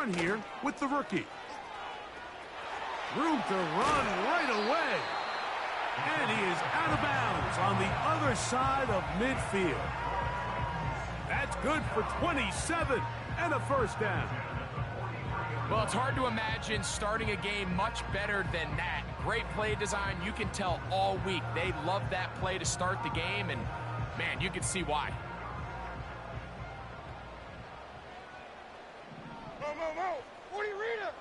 run here with the rookie. Room to run right away. And he is out of bounds on the other side of midfield. That's good for 27 and a first down. Well, it's hard to imagine starting a game much better than that. Great play design. You can tell all week they love that play to start the game, and, man, you can see why. What do you read it?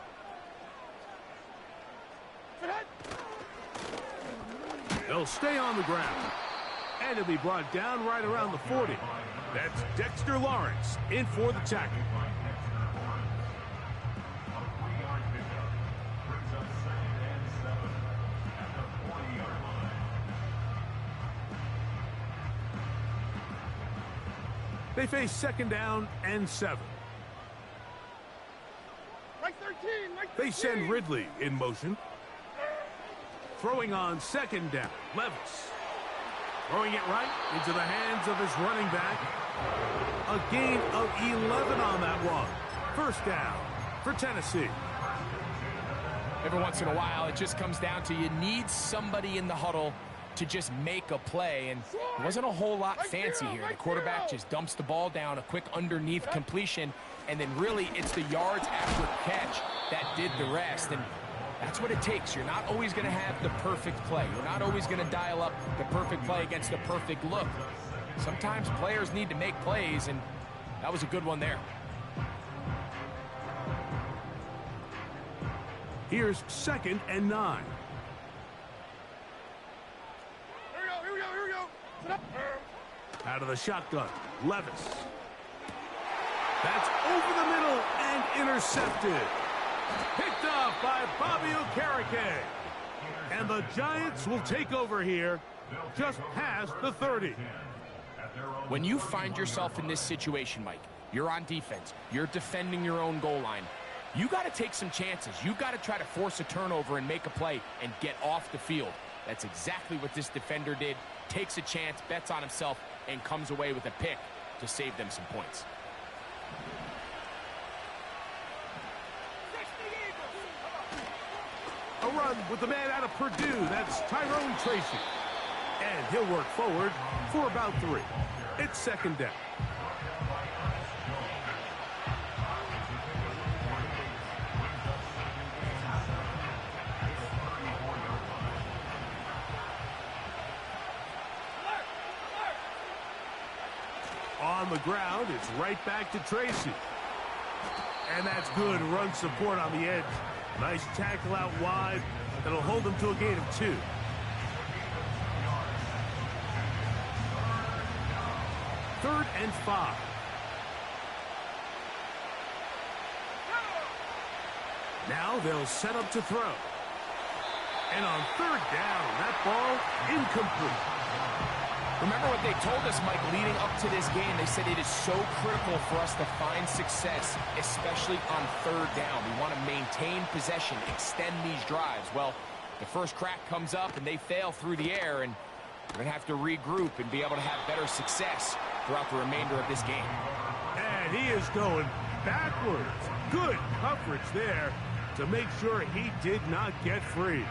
They'll stay on the ground. And he'll be brought down right around the 40. That's Dexter Lawrence in for the tackle. They face second down and 7. Mike 13, Mike 13. They send Ridley in motion. Throwing on second down, Levis. Throwing it right into the hands of his running back. A gain of 11 on that one. First down for Tennessee. Every once in a while, it just comes down to you need somebody in the huddle to just make a play, and it wasn't a whole lot fancy here. The quarterback just dumps the ball down, a quick underneath completion, and then really it's the yards after catch that did the rest, and that's what it takes. You're not always going to have the perfect play. You're not always going to dial up the perfect play against the perfect look. Sometimes players need to make plays, and that was a good one there. Here's second and 9. Here we go. Sit up. Out of the shotgun, Levis. That's over the middle and intercepted. Picked off by Bobby Okereke. And the Giants will take over here just past the 30. When you find yourself in this situation, Mike, you're on defense, you're defending your own goal line, you got to take some chances. You got to try to force a turnover and make a play and get off the field. That's exactly what this defender did. Takes a chance, bets on himself, and comes away with a pick to save them some points. A run with the man out of Purdue. That's Tyrone Tracy. And he'll work forward for about 3. It's second down. On the ground, it's right back to Tracy. And that's good run support on the edge. Nice tackle out wide. That'll hold them to a gain of 2. Third and 5. Now they'll set up to throw. And on third down, that ball incomplete. Remember what they told us, Mike, leading up to this game. They said it is so critical for us to find success, especially on third down. We want to maintain possession, extend these drives. Well, the first crack comes up and they fail through the air, and we're going to have to regroup and be able to have better success throughout the remainder of this game. And he is going backwards. Good coverage there to make sure he did not get free.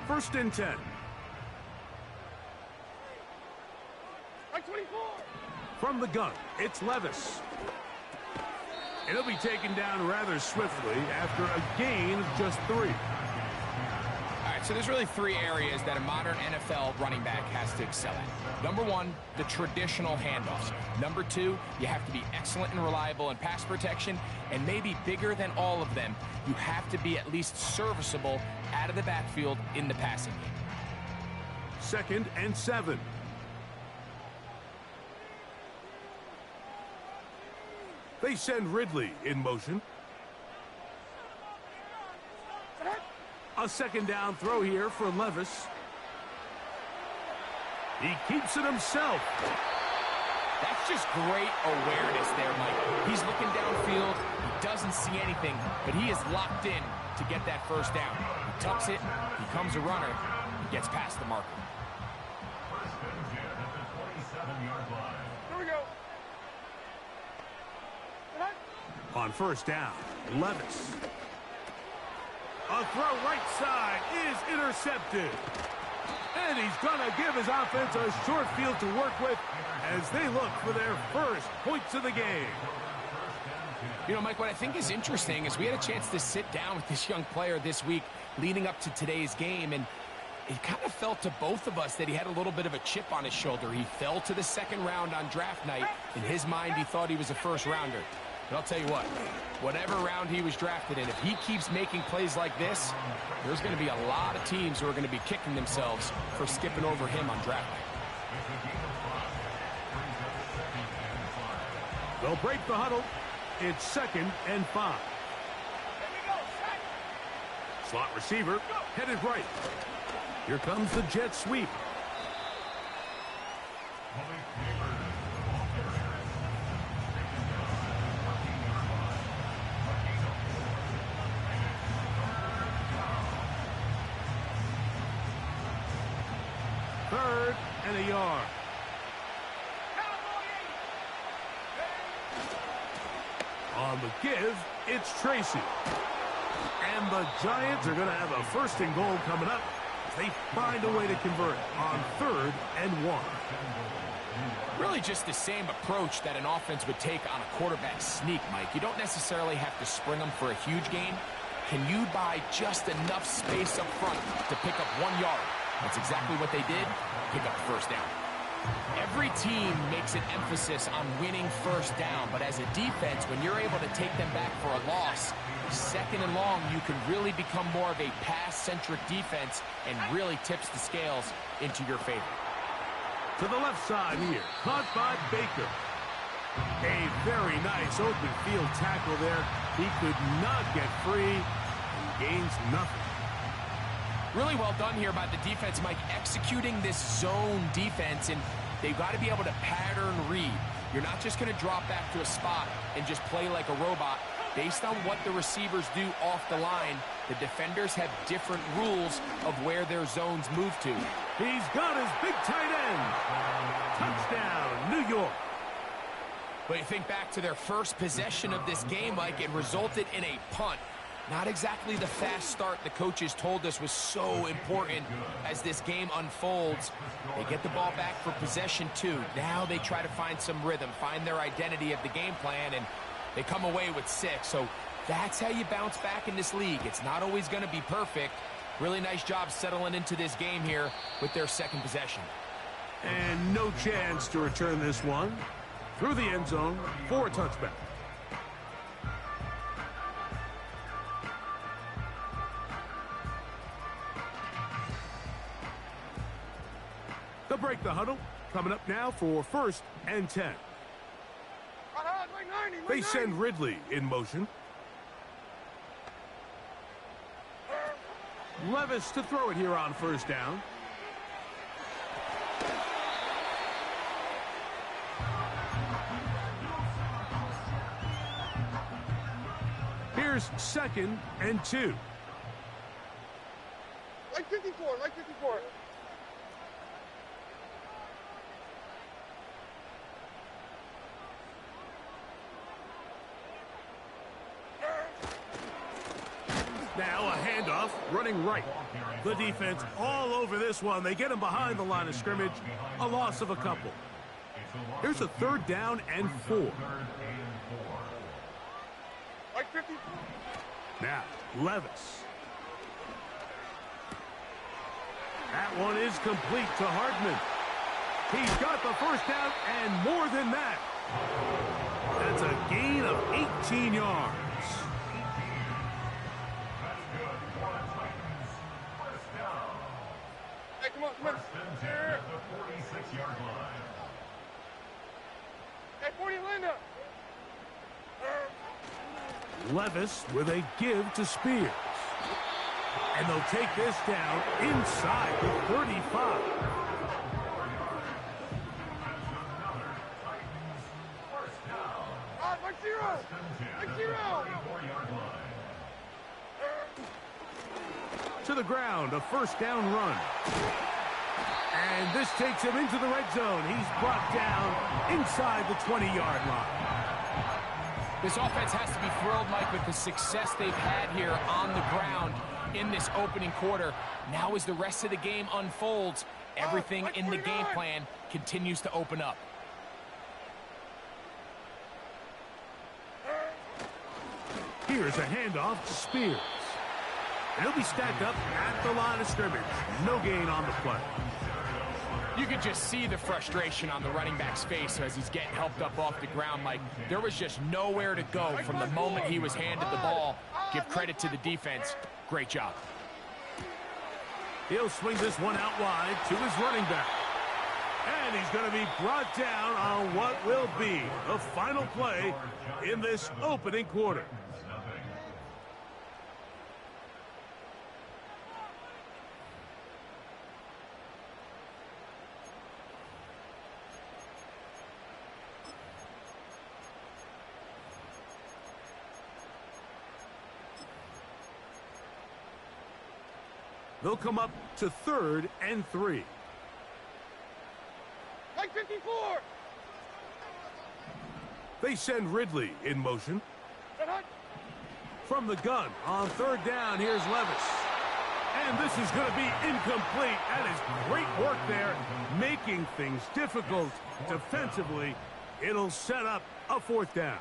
First and 10. Mike 24. From the gun, it's Levis. And he'll be taken down rather swiftly after a gain of just 3. All right, so there's really 3 areas that a modern NFL running back has to excel at. Number 1, the traditional handoffs. Number 2, you have to be excellent and reliable in pass protection. And maybe bigger than all of them, you have to be at least serviceable out of the backfield in the passing game. Second and 7. They send Ridley in motion. A second down throw here for Levis. He keeps it himself. That's just great awareness there, Mike. He's looking downfield. He doesn't see anything, but he is locked in to get that first down. He tucks it, becomes a runner, and gets past the marker. Here we go. On first down, Levis. A throw right side is intercepted. And he's going to give his offense a short field to work with as they look for their first points of the game. You know, Mike, what I think is interesting is we had a chance to sit down with this young player this week leading up to today's game, and it kind of felt to both of us that he had a little bit of a chip on his shoulder. He fell to the second round on draft night. In his mind, he thought he was a first rounder. But I'll tell you what, whatever round he was drafted in, if he keeps making plays like this, there's going to be a lot of teams who are going to be kicking themselves for skipping over him on draft night. They'll break the huddle. It's 2nd and 5. Slot receiver headed right. Here comes the jet sweep. Third and a yard. On the give, it's Tracy. And the Giants are going to have a 1st and goal coming up. They find a way to convert on 3rd and 1. Really just the same approach that an offense would take on a quarterback sneak, Mike. You don't necessarily have to spring them for a huge gain. Can you buy just enough space up front to pick up 1 yard? That's exactly what they did. Pick up the first down. Every team makes an emphasis on winning first down, but as a defense, when you're able to take them back for a loss, 2nd and long, you can really become more of a pass-centric defense and really tips the scales into your favor. To the left side here, caught by Baker. A very nice open field tackle there. He could not get free and gains nothing. Really well done here by the defense, Mike, executing this zone defense, and they've got to be able to pattern read. You're not just going to drop back to a spot and just play like a robot. Based on what the receivers do off the line, the defenders have different rules of where their zones move to. He's got his big tight end. Touchdown, New York. But you think back to their first possession of this game, Mike, it resulted in a punt. Not exactly the fast start the coaches told us was so important as this game unfolds. They get the ball back for possession 2. Now they try to find some rhythm, find their identity of the game plan, and they come away with 6. So that's how you bounce back in this league. It's not always going to be perfect. Really nice job settling into this game here with their 2nd possession. And no chance to return this one. Through the end zone for a touchback. They'll break the huddle. Coming up now for 1st and 10. They send Ridley in motion. Levis to throw it here on 1st down. Here's 2nd and 2. Like 54, like 54. Now a handoff, running right. The defense all over this one. They get him behind the line of scrimmage. A loss of a couple. Here's a 3rd down and 4. Like 54. Now, Levis. That one is complete to Hardman. He's got the first down and more than that. That's a gain of 18 yards. Hey, come on, come on. Here. The 46-yard line. Hey, 40, Linda. Levis with a give to Spears. And they'll take this down inside the 35. Like 0. zero. Like zero. 4-yard line. To the ground, a first down run. And this takes him into the red zone. He's brought down inside the 20-yard line. This offense has to be thrilled, Mike, with the success they've had here on the ground in this opening quarter. Now as the rest of the game unfolds, everything in the game plan continues to open up. Here's a handoff to Spears. And he'll be stacked up at the line of scrimmage. No gain on the play. You could just see the frustration on the running back's face as he's getting helped up off the ground, Mike. There was just nowhere to go from the moment he was handed the ball. Give credit to the defense. Great job. He'll swing this one out wide to his running back. And he's going to be brought down on what will be the final play in this opening quarter. They'll come up to 3rd and 3. Like 54. They send Ridley in motion. Set hut. From the gun on 3rd down, here's Levis. And this is going to be incomplete. That is great work there, making things difficult defensively. It'll set up a 4th down.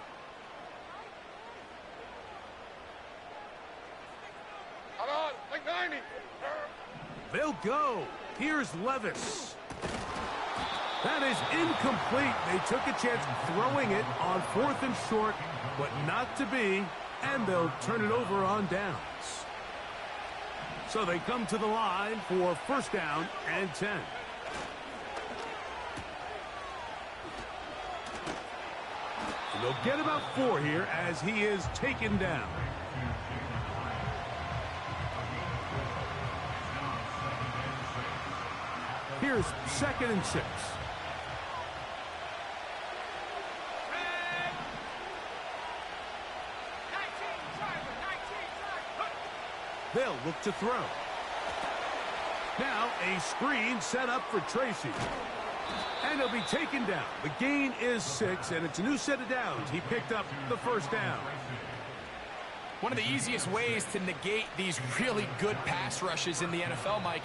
Come on. Like 90. They'll go. Here's Levis. That is incomplete. They took a chance throwing it on 4th and short, but not to be, and they'll turn it over on downs. So they come to the line for 1st down and 10. And they'll get about 4 here as he is taken down. Here's 2nd and 6. They'll look to throw. Now a screen set up for Tracy. And he'll be taken down. The gain is 6, and it's a new set of downs. He picked up the 1st down. One of the easiest ways to negate these really good pass rushes in the NFL, Mike,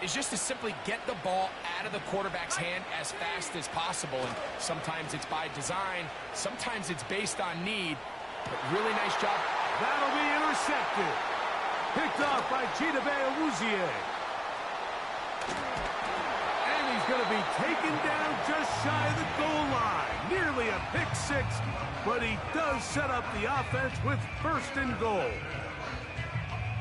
is just to simply get the ball out of the quarterback's hand as fast as possible. And sometimes it's by design, sometimes it's based on need. But really nice job. That'll be intercepted. Picked off by Chidobe Awuzie. And he's going to be taken down just shy of the goal line. Nearly a pick 6, but he does set up the offense with 1st and goal.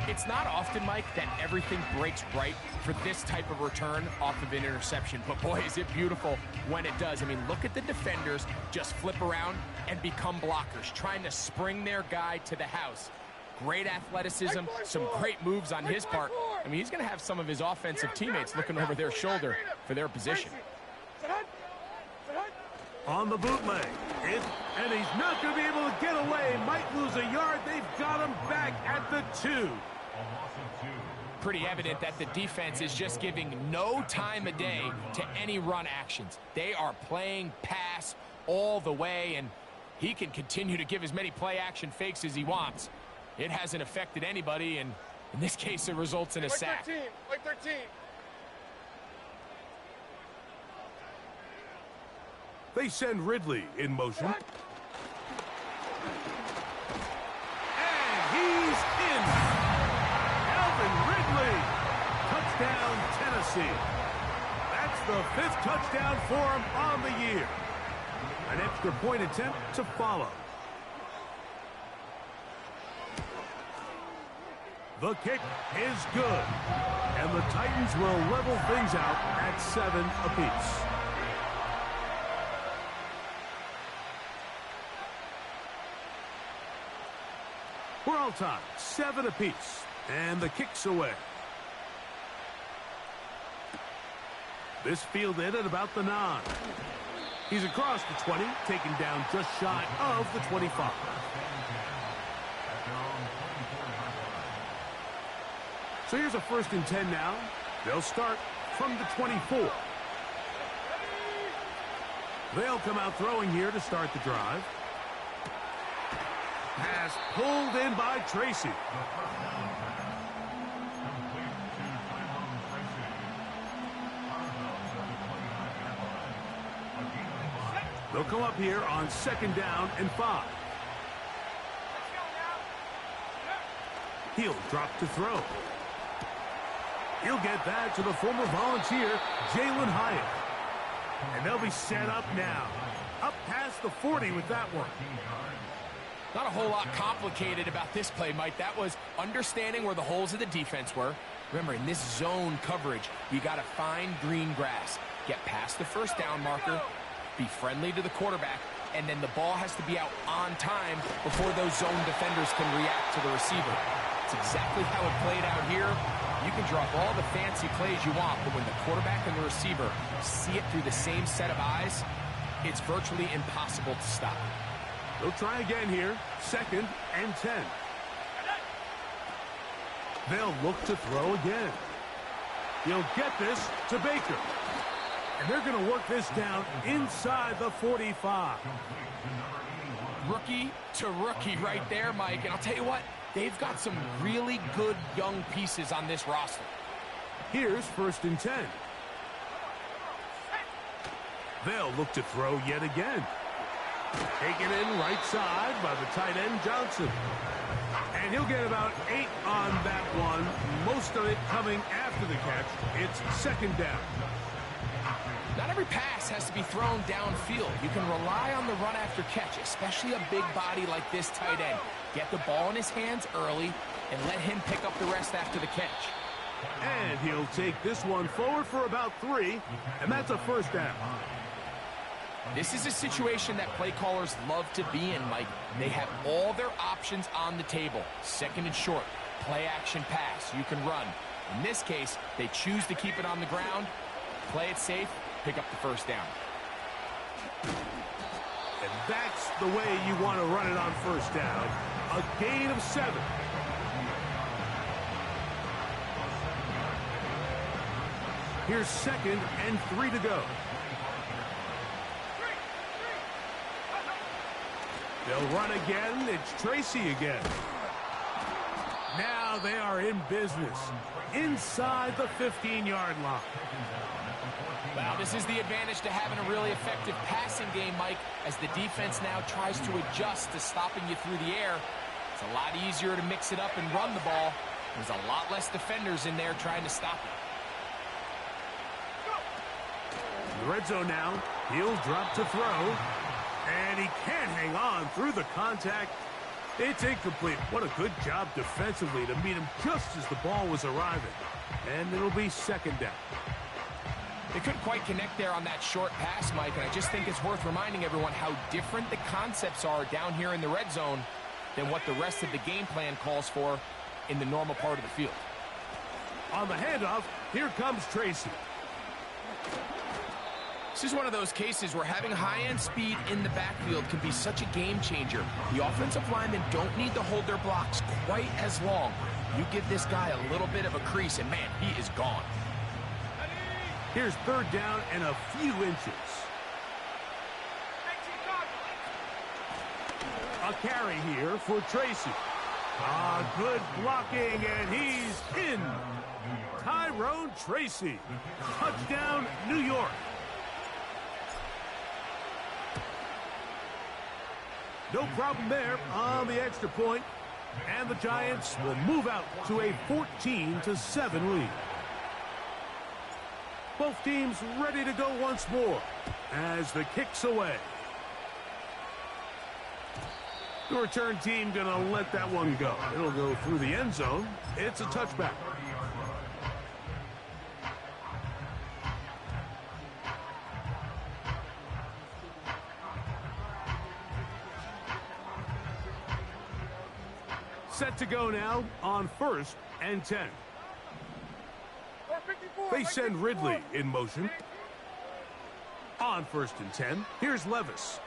It's not often, Mike, that everything breaks right for this type of return off of an interception. But, boy, is it beautiful when it does. I mean, look at the defenders just flip around and become blockers, trying to spring their guy to the house. Great athleticism, some great moves on his part. I mean, he's going to have some of his offensive teammates looking over their shoulder for their position. On the bootleg. And he's not going to be able to get away. Might lose a yard. They've got him back at the 2. Pretty evident that the defense is just giving no time of day to any run actions. They are playing pass all the way, and he can continue to give as many play-action fakes as he wants. It hasn't affected anybody, and in this case, it results in a sack. 13, like 13. They send Ridley in motion. And he's in. Calvin Ridley. Touchdown, Tennessee. That's the 5th touchdown for him on the year. An extra point attempt to follow. The kick is good. And the Titans will level things out at 7 apiece. We're all tied, 7 apiece, and the kick's away. This fielded at about the 9. He's across the 20, taken down just shy of the 25. So here's a 1st and 10 now. They'll start from the 24. They'll come out throwing here to start the drive. Pass pulled in by Tracy. They'll come up here on 2nd down and 5. He'll drop to throw. He'll get that to the former Volunteer, Jalin Hyatt. And they'll be set up now. Up past the 40 with that one. Not a whole lot complicated about this play, Mike. That was understanding where the holes of the defense were. Remember, in this zone coverage, you got to find green grass. Get past the 1st down marker, be friendly to the quarterback, and then the ball has to be out on time before those zone defenders can react to the receiver. It's exactly how it played out here. You can drop all the fancy plays you want, but when the quarterback and the receiver see it through the same set of eyes, it's virtually impossible to stop. They'll try again here. 2nd and 10. They'll look to throw again. He'll get this to Baker. And they're going to work this down inside the 45. Rookie to rookie right there, Mike. And I'll tell you what, they've got some really good young pieces on this roster. Here's 1st and 10. They'll look to throw yet again. Taken in right side by the tight end, Johnson. And he'll get about 8 on that one. Most of it coming after the catch. It's 2nd down. Not every pass has to be thrown downfield. You can rely on the run after catch, especially a big body like this tight end. Get the ball in his hands early and let him pick up the rest after the catch. And he'll take this one forward for about 3, and that's a 1st down. This is a situation that play callers love to be in, Mike. They have all their options on the table. 2nd and short, play action pass, you can run. In this case, they choose to keep it on the ground, play it safe, pick up the 1st down. And that's the way you want to run it on 1st down. A gain of 7. Here's 2nd and 3 to go. They'll run again. It's Tracy again. Now they are in business inside the 15-yard line. Well, this is the advantage to having a really effective passing game, Mike, as the defense now tries to adjust to stopping you through the air. It's a lot easier to mix it up and run the ball. There's a lot less defenders in there trying to stop it. The red zone now. He'll drop to throw. And he can't hang on through the contact. It's incomplete. What a good job defensively to meet him just as the ball was arriving. And it'll be 2nd down. They couldn't quite connect there on that short pass, Mike, and I just think it's worth reminding everyone how different the concepts are down here in the red zone than what the rest of the game plan calls for in the normal part of the field. On the handoff, here comes Tracy. This is one of those cases where having high-end speed in the backfield can be such a game changer. The offensive linemen don't need to hold their blocks quite as long. You give this guy a little bit of a crease, and man, he is gone. Here's 3rd down and a few inches. A carry here for Tracy. Good blocking, and he's in. Tyrone Tracy. Touchdown, New York. No problem there on the extra point. And the Giants will move out to a 14-7 lead. Both teams ready to go once more as the kick's away. The return team going to let that one go. It'll go through the end zone. It's a touchback. Set to go now on 1st and 10. They send Ridley in motion. On 1st and 10, here's Levis.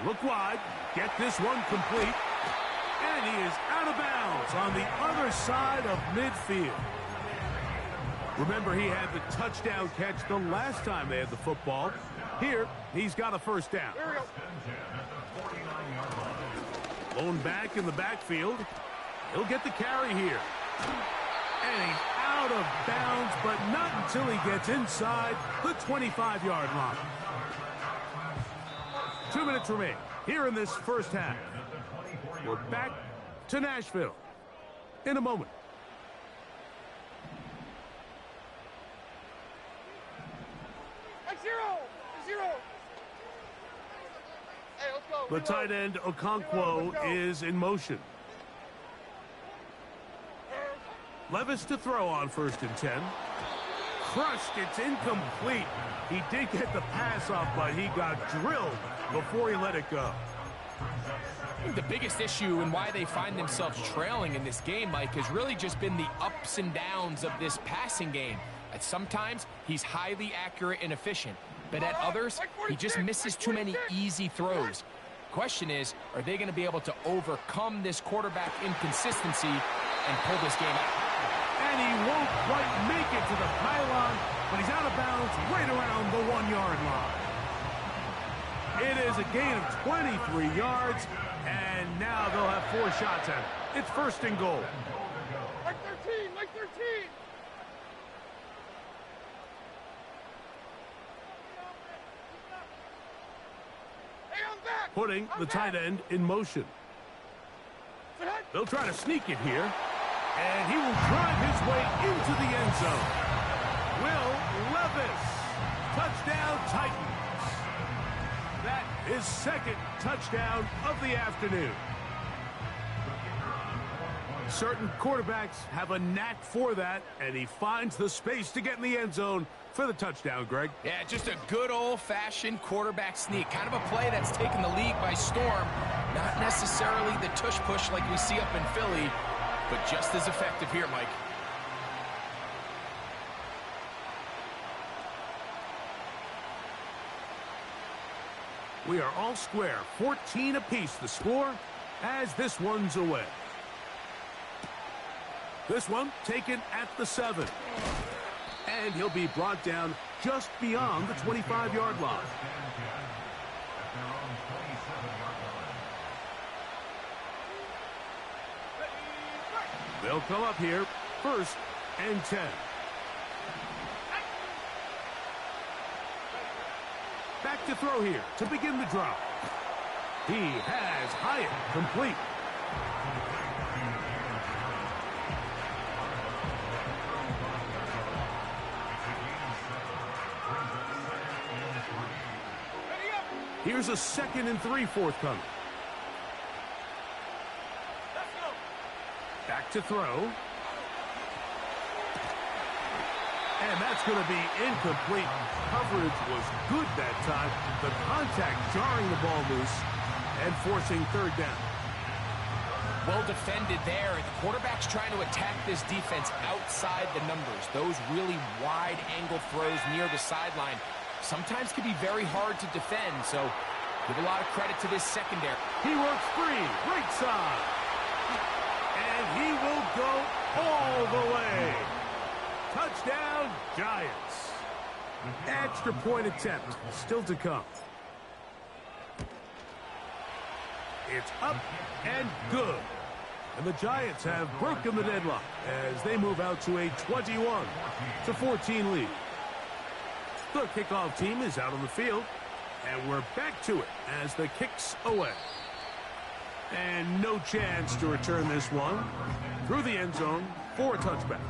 Look wide, get this one complete, and he is out of bounds on the other side of midfield. Remember, he had the touchdown catch the last time they had the football. Here, he's got a first down. Blown back in the backfield. He'll get the carry here. And he's out of bounds, but not until he gets inside the 25-yard line. 2 minutes remain here in this first half. We're back to Nashville in a moment. Hey, let's go. The tight end, Okonkwo, is in motion. Levis to throw on 1st and 10. Crushed, it's incomplete. He did get the pass off, but he got drilled before he let it go. I think the biggest issue and why they find themselves trailing in this game, Mike, has really just been the ups and downs of this passing game. At sometimes, he's highly accurate and efficient, but at others, he just misses too many easy throws. Question is, are they going to be able to overcome this quarterback inconsistency and pull this game out? And he won't quite make it to the pylon, but he's out of bounds right around the 1-yard line. It is a gain of 23 yards, and now they'll have 4 shots at it. It's 1st and goal. Mike 13, Mike 13. Hey, I'm back. Putting the tight end in motion. They'll try to sneak it here, and he will drive his way into the end zone. Will Levis, touchdown Titans. That is 2nd touchdown of the afternoon. Certain quarterbacks have a knack for that, and he finds the space to get in the end zone for the touchdown, Greg. Yeah, just a good old-fashioned quarterback sneak. Kind of a play that's taken the league by storm. Not necessarily the tush-push like we see up in Philly, but just as effective here, Mike. We are all square, 14 apiece the score as this one's away. This one taken at the 7. And he'll be brought down just beyond the 25-yard line. They'll come up here, 1st and 10. Back to throw here to begin the drive. He has Hyatt complete. Here's a 2nd and 3 forthcoming. Back to throw. And that's going to be incomplete. Coverage was good that time. The contact jarring the ball loose and forcing 3rd down. Well defended there. The quarterback's trying to attack this defense outside the numbers. Those really wide angle throws near the sideline sometimes can be very hard to defend, so give a lot of credit to this secondary. He works free, right side. And he will go all the way. Touchdown, Giants. Extra point attempt still to come. It's up and good. And the Giants have broken the deadlock as they move out to a 21-14 lead. The kickoff team is out on the field, and we're back to it as the kick's away. And no chance to return this one through the end zone for a touchback.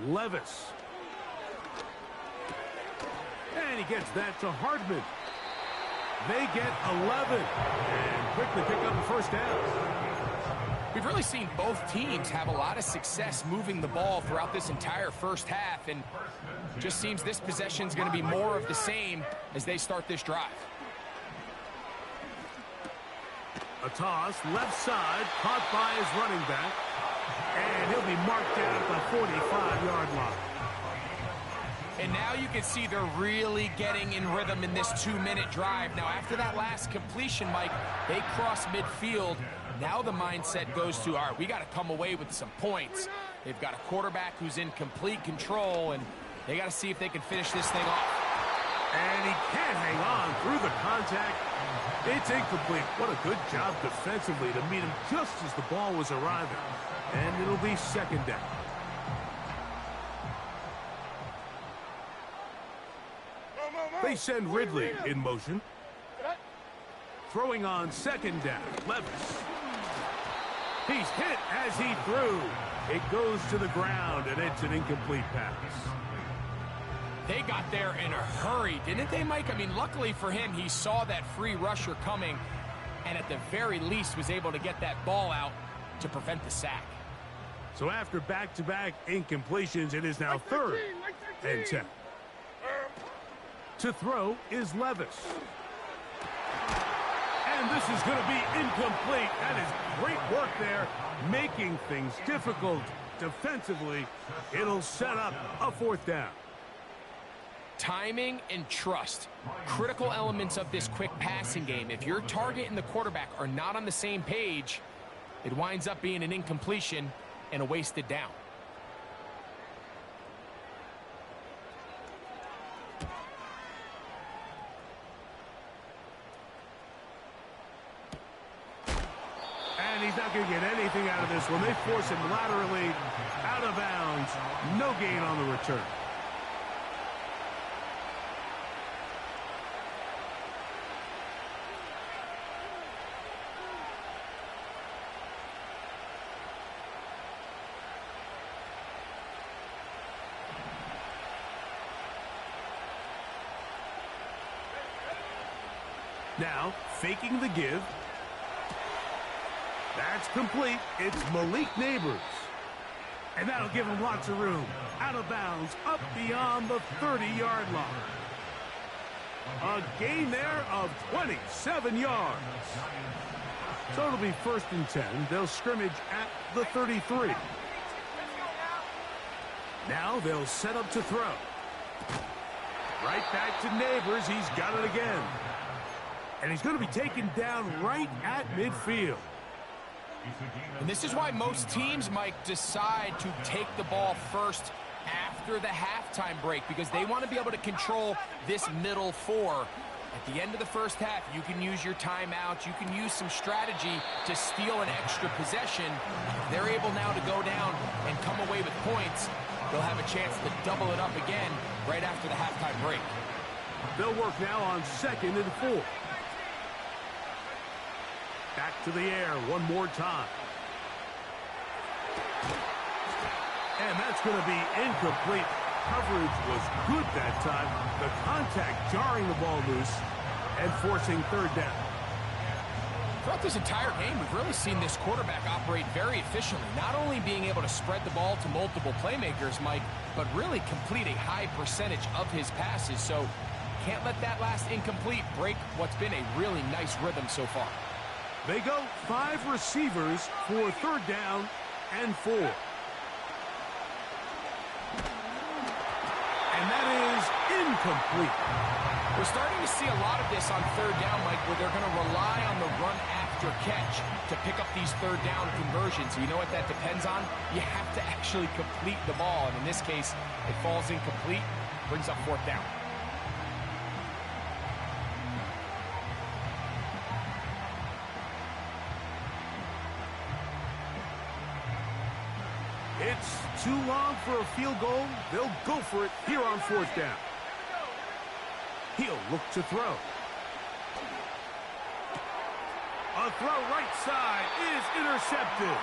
Levis. And he gets that to Hardman. They get 11 and quickly pick up the 1st down. We've really seen both teams have a lot of success moving the ball throughout this entire first half, and just seems this possession is going to be more of the same as they start this drive. A toss, left side, caught by his running back, and he'll be marked down at the 45-yard line. And now you can see they're really getting in rhythm in this 2-minute drive. Now, after that last completion, Mike, they cross midfield. Now the mindset goes to, all right, we got to come away with some points. They've got a quarterback who's in complete control, and they got to see if they can finish this thing off. And he can't hang on through the contact. It's incomplete. What a good job defensively to meet him just as the ball was arriving. And it'll be second down. They send Ridley in motion. Throwing on second down, Levis. He's hit as he threw. It goes to the ground, and it's an incomplete pass. They got there in a hurry, didn't they, Mike? I mean, luckily for him, he saw that free rusher coming, and at the very least was able to get that ball out to prevent the sack. So after back-to-back incompletions, it is now third and 10. To throw is Levis. And this is going to be incomplete. That is great work there, making things difficult defensively. It'll set up a fourth down. Timing and trust, critical elements of this quick passing game. If your target and the quarterback are not on the same page, it winds up being an incompletion and a wasted down. And he's not going to get anything out of this one. They force him laterally out of bounds. No gain on the return. Now, faking the give. That's complete. It's Malik Neighbors. And that'll give him lots of room. Out of bounds, up beyond the 30-yard line. A gain there of 27 yards. So it'll be first and 10. They'll scrimmage at the 33. Now they'll set up to throw. Right back to Neighbors. He's got it again. And he's going to be taken down right at midfield. And this is why most teams, Mike, decide to take the ball first after the halftime break, because they want to be able to control this middle four. At the end of the first half, you can use your timeouts. You can use some strategy to steal an extra possession. If they're able now to go down and come away with points, they'll have a chance to double it up again right after the halftime break. They'll work now on second and 4. Back to the air one more time. And that's going to be incomplete. Coverage was good that time. The contact jarring the ball loose and forcing third down. Throughout this entire game, we've really seen this quarterback operate very efficiently, not only being able to spread the ball to multiple playmakers, Mike, but really complete a high percentage of his passes. So can't let that last incomplete break what's been a really nice rhythm so far. They go 5 receivers for third down and 4. And that is incomplete. We're starting to see a lot of this on third down, Mike, where they're going to rely on the run after catch to pick up these third down conversions. You know what that depends on? You have to actually complete the ball. And in this case, it falls incomplete, brings up fourth down. It's too long for a field goal. They'll go for it here on fourth down. He'll look to throw. A throw right side is intercepted.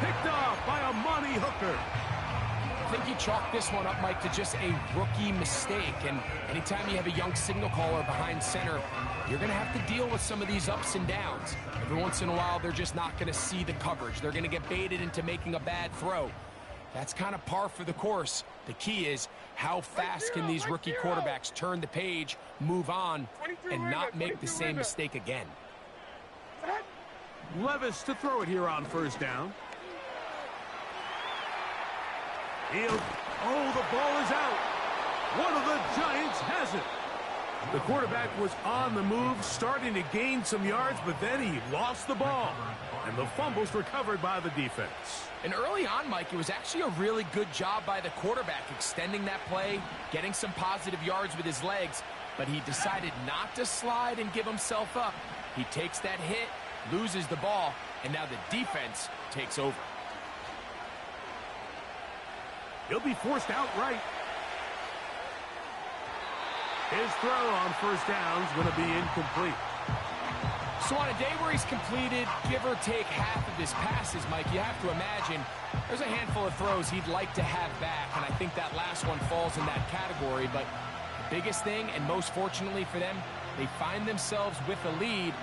Picked off by Amani Hooker. think you chalk this one up, Mike, to just a rookie mistake. And anytime you have a young signal caller behind center, you're going to have to deal with some of these ups and downs. Every once in a while, they're just not going to see the coverage. They're going to get baited into making a bad throw. That's kind of par for the course. The key is how fast can these rookie quarterbacks turn the page, move on, and not make the same mistake again. Levis to throw it here on first down. Oh, the ball is out. One of the Giants has it. The quarterback was on the move, starting to gain some yards, but then he lost the ball. And the fumble's recovered by the defense. And early on, Mike, it was actually a really good job by the quarterback, extending that play, getting some positive yards with his legs, but he decided not to slide and give himself up. He takes that hit, loses the ball, and now the defense takes over. He'll be forced outright. His throw on first down is going to be incomplete. So on a day where he's completed, give or take half of his passes, Mike, you have to imagine there's a handful of throws he'd like to have back, and I think that last one falls in that category. But the biggest thing, and most fortunately for them, they find themselves with a lead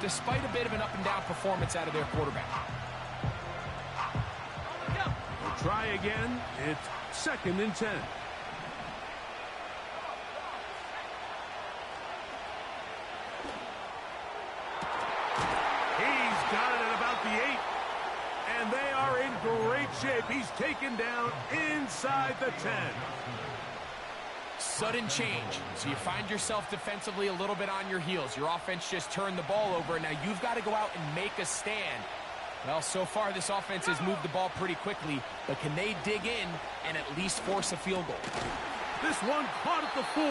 despite a bit of an up-and-down performance out of their quarterback. They'll try again. It's 2nd and 10. Got it at about the 8, and they are in great shape. He's taken down inside the 10. Sudden change. So you find yourself defensively a little bit on your heels. Your offense just turned the ball over. Now you've got to go out and make a stand. Well, so far this offense has moved the ball pretty quickly, but can they dig in and at least force a field goal? This one caught at the 4.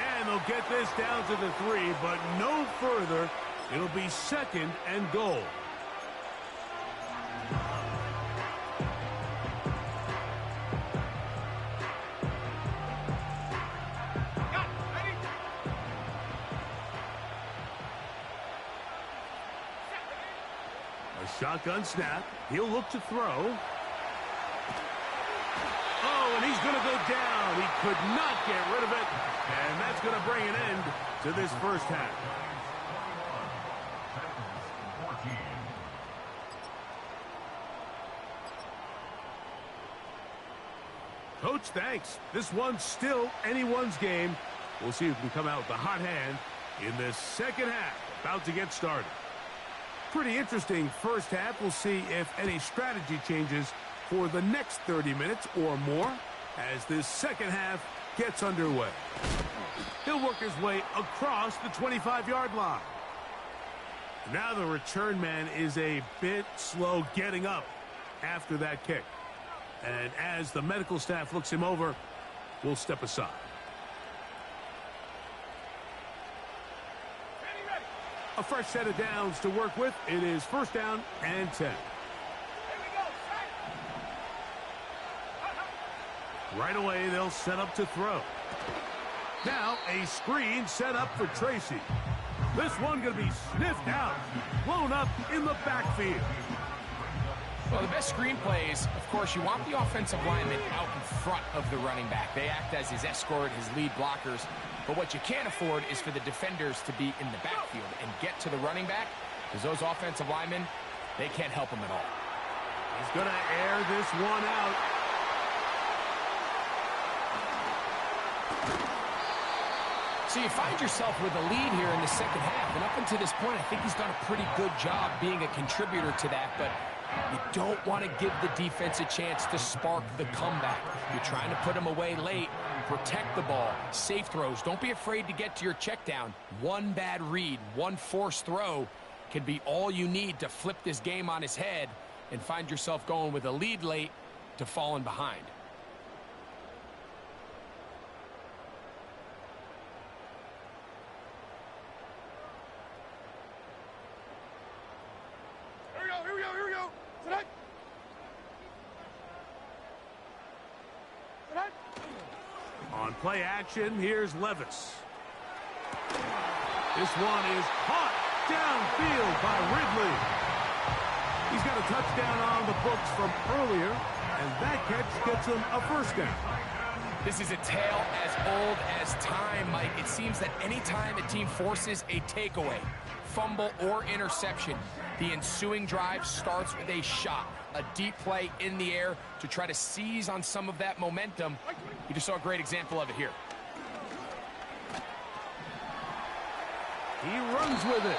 And they'll get this down to the 3, but no further. It'll be 2nd and goal. A shotgun snap. He'll look to throw. Oh, and he's going to go down. He could not get rid of it. And that's going to bring an end to this first half. Coach, thanks. This one's still anyone's game. We'll see who can come out with the hot hand in this second half. About to get started. Pretty interesting first half. We'll see if any strategy changes for the next 30 minutes or more as this second half gets underway. He'll work his way across the 25-yard line. Now the return man is a bit slow getting up after that kick. And as the medical staff looks him over, we'll step aside. A fresh set of downs to work with. It is 1st down and 10. Right away, they'll set up to throw. Now, a screen set up for Tracy. This one going to be sniffed out, blown up in the backfield. Well, the best screen plays, of course, you want the offensive lineman out in front of the running back. They act as his escort, his lead blockers. But what you can't afford is for the defenders to be in the backfield and get to the running back, because those offensive linemen, they can't help him at all. He's going to air this one out. So you find yourself with a lead here in the second half, and up until this point, I think he's done a pretty good job being a contributor to that, but you don't want to give the defense a chance to spark the comeback. You're trying to put them away late, protect the ball, safe throws. Don't be afraid to get to your check down. One bad read, one forced throw can be all you need to flip this game on its head and find yourself going with a lead late to falling behind. Here we go. Tonight. On play action, here's Levis. This one is caught downfield by Ridley. He's got a touchdown on the books from earlier, and that catch gets them a first down. This is a tale as old as time, Mike. It seems that anytime a team forces a takeaway, fumble, or interception, the ensuing drive starts with a shot, a deep play in the air to try to seize on some of that momentum. You just saw a great example of it here. He runs with it.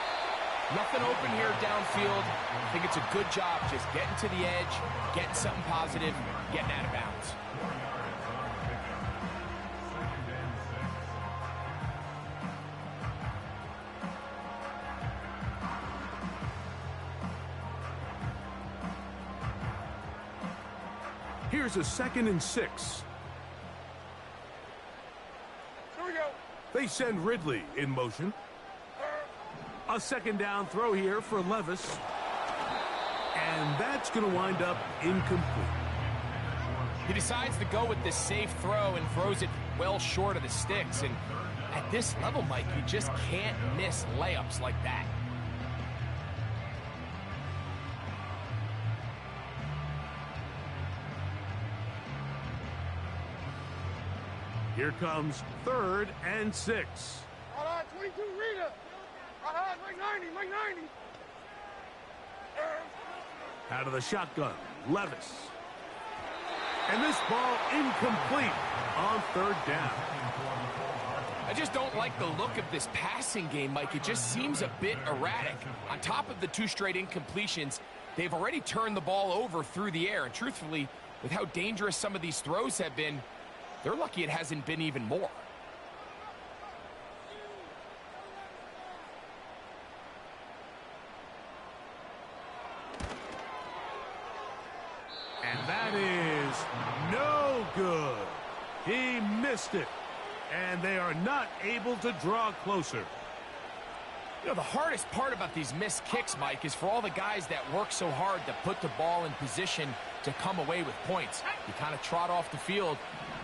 Nothing open here downfield. I think it's a good job just getting to the edge, getting something positive, getting out of bounds. Here's a 2nd and 6. Here we go. They send Ridley in motion. A 2nd down throw here for Levis. And that's going to wind up incomplete. He decides to go with this safe throw and throws it well short of the sticks. And at this level, Mike, you just can't miss layups like that. Here comes 3rd and 6. Right on, 22, Rita. Right on, Mike 90, Mike 90. Out of the shotgun, Levis. And this ball incomplete on 3rd down. I just don't like the look of this passing game, Mike. It just seems a bit erratic. On top of the 2 straight incompletions, they've already turned the ball over through the air. And truthfully, with how dangerous some of these throws have been, they're lucky it hasn't been even more. And that is no good. He missed it. And they are not able to draw closer. You know, the hardest part about these missed kicks, Mike, is for all the guys that work so hard to put the ball in position to come away with points. You kind of trot off the field.